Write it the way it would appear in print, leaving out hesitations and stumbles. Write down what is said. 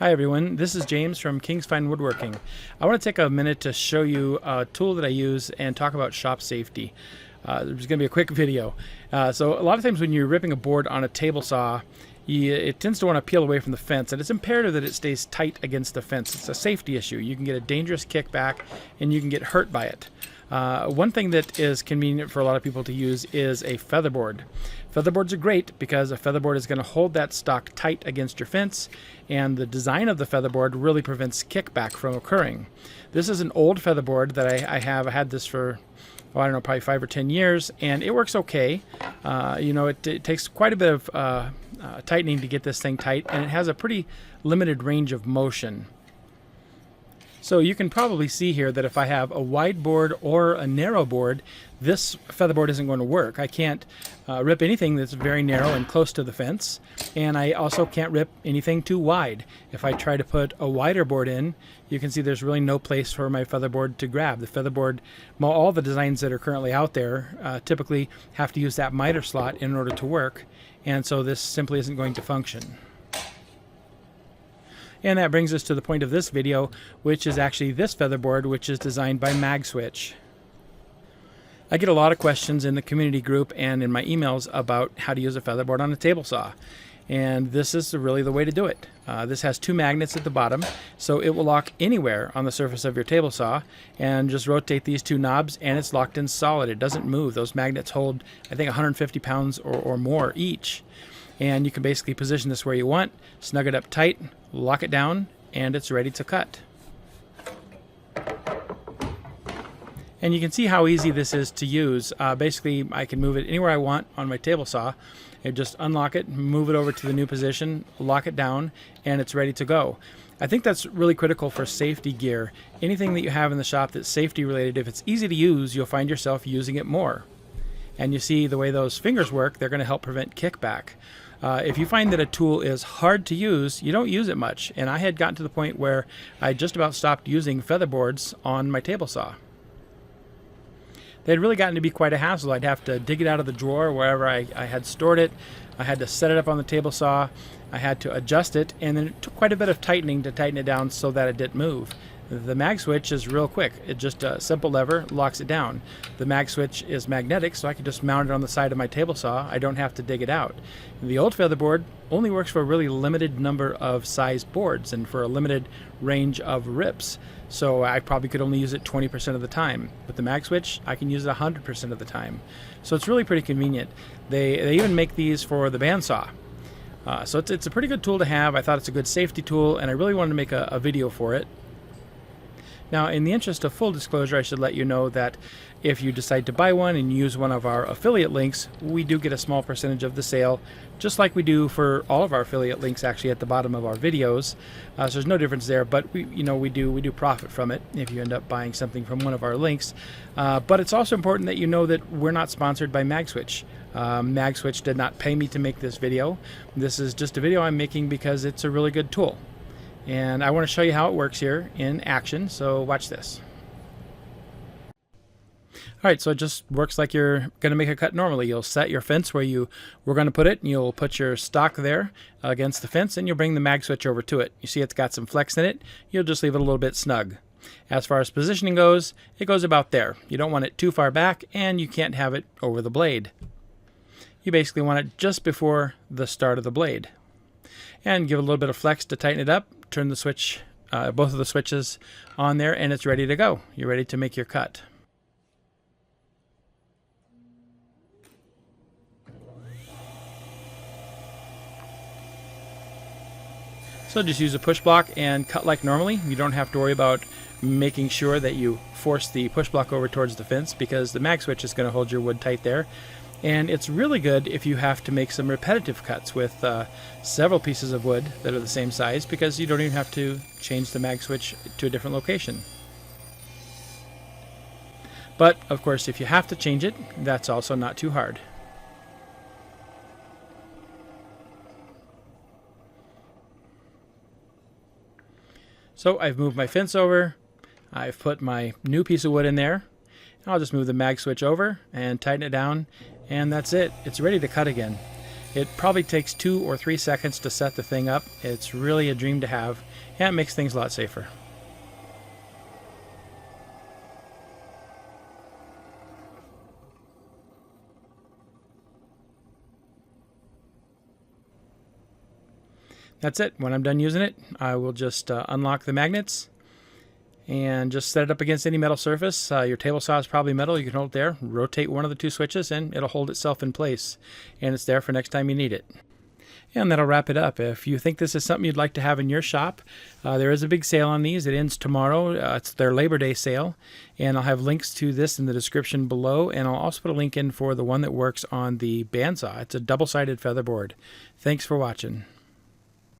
Hi everyone, this is James from King's Fine Woodworking. I want to take a minute to show you a tool that I use and talk about shop safety. There's going to be a quick video. So a lot of times when you're ripping a board on a table saw, it tends to want to peel away from the fence, and it's imperative that it stays tight against the fence. It's a safety issue. You can get a dangerous kickback and you can get hurt by it. One thing that is convenient for a lot of people to use is a featherboard. Featherboards are great because a featherboard is going to hold that stock tight against your fence, and the design of the featherboard really prevents kickback from occurring. This is an old featherboard that I have. I had this for, I don't know, probably 5 or 10 years, and it works okay. It takes quite a bit of tightening to get this thing tight, and it has a pretty limited range of motion. So you can probably see here that if I have a wide board or a narrow board, this featherboard isn't going to work. I can't rip anything that's very narrow and close to the fence, and I also can't rip anything too wide. If I try to put a wider board in, you can see there's really no place for my featherboard to grab. The featherboard, all the designs that are currently out there typically have to use that miter slot in order to work, and so this simply isn't going to function. And that brings us to the point of this video, which is actually this featherboard, which is designed by MAGSWITCH. I get a lot of questions in the community group and in my emails about how to use a featherboard on a table saw. And this is really the way to do it. This has 2 magnets at the bottom, so it will lock anywhere on the surface of your table saw, and just rotate these 2 knobs and it's locked in solid. It doesn't move. Those magnets hold, I think, 150 pounds or more each. And you can basically position this where you want, snug it up tight, lock it down, and it's ready to cut. And you can see how easy this is to use. Basically, I can move it anywhere I want on my table saw. I just unlock it, move it over to the new position, lock it down, and it's ready to go. I think that's really critical for safety gear. Anything that you have in the shop that's safety related, if it's easy to use, you'll find yourself using it more. And you see the way those fingers work, they're going to help prevent kickback. If you find that a tool is hard to use, you don't use it much. And I had gotten to the point where I just about stopped using featherboards on my table saw. They had really gotten to be quite a hassle. I'd have to dig it out of the drawer wherever I had stored it. I had to set it up on the table saw. I had to adjust it, and then it took quite a bit of tightening to tighten it down so that it didn't move. The MAGSWITCH is real quick. It's just a simple lever, locks it down. The MAGSWITCH is magnetic, so I can just mount it on the side of my table saw. I don't have to dig it out. The old featherboard only works for a really limited number of size boards and for a limited range of rips. So I probably could only use it 20% of the time. With the MAGSWITCH, I can use it 100% of the time. So it's really pretty convenient. They even make these for the bandsaw. So it's a pretty good tool to have. I thought it's a good safety tool, and I really wanted to make a video for it. Now, in the interest of full disclosure, I should let you know that if you decide to buy one and use one of our affiliate links, we do get a small percentage of the sale, just like we do for all of our affiliate links actually at the bottom of our videos. So there's no difference there, but we do profit from it if you end up buying something from one of our links. But it's also important that you know that we're not sponsored by MAGSWITCH. MAGSWITCH did not pay me to make this video. This is just a video I'm making because it's a really good tool. And I want to show you how it works here in action, so watch this. Alright, so it just works like you're going to make a cut normally. You'll set your fence where you were going to put it, and you'll put your stock there against the fence, and you'll bring the MAGSWITCH over to it. You see it's got some flex in it. You'll just leave it a little bit snug. As far as positioning goes, it goes about there. You don't want it too far back, and you can't have it over the blade. You basically want it just before the start of the blade. And give it a little bit of flex to tighten it up. Turn the switch, both of the switches on there, and it's ready to go. You're ready to make your cut. So just use a push block and cut like normally. You don't have to worry about making sure that you force the push block over towards the fence, because the MAGSWITCH is going to hold your wood tight there. And it's really good if you have to make some repetitive cuts with several pieces of wood that are the same size, because you don't even have to change the MAGSWITCH to a different location. But, of course, if you have to change it, that's also not too hard. So I've moved my fence over. I've put my new piece of wood in there. I'll just move the MAGSWITCH over and tighten it down, and that's it. It's ready to cut again. It probably takes 2 or 3 seconds to set the thing up. It's really a dream to have, and it makes things a lot safer. That's it. When I'm done using it, I will just unlock the magnets and just set it up against any metal surface. Your table saw is probably metal. You can hold it there, rotate one of the 2 switches, and it'll hold itself in place. And it's there for next time you need it. And that'll wrap it up. If you think this is something you'd like to have in your shop, there is a big sale on these. It ends tomorrow. It's their Labor Day sale. And I'll have links to this in the description below. And I'll also put a link in for the one that works on the Bandsaw. It's a double-sided featherboard. Thanks for watching.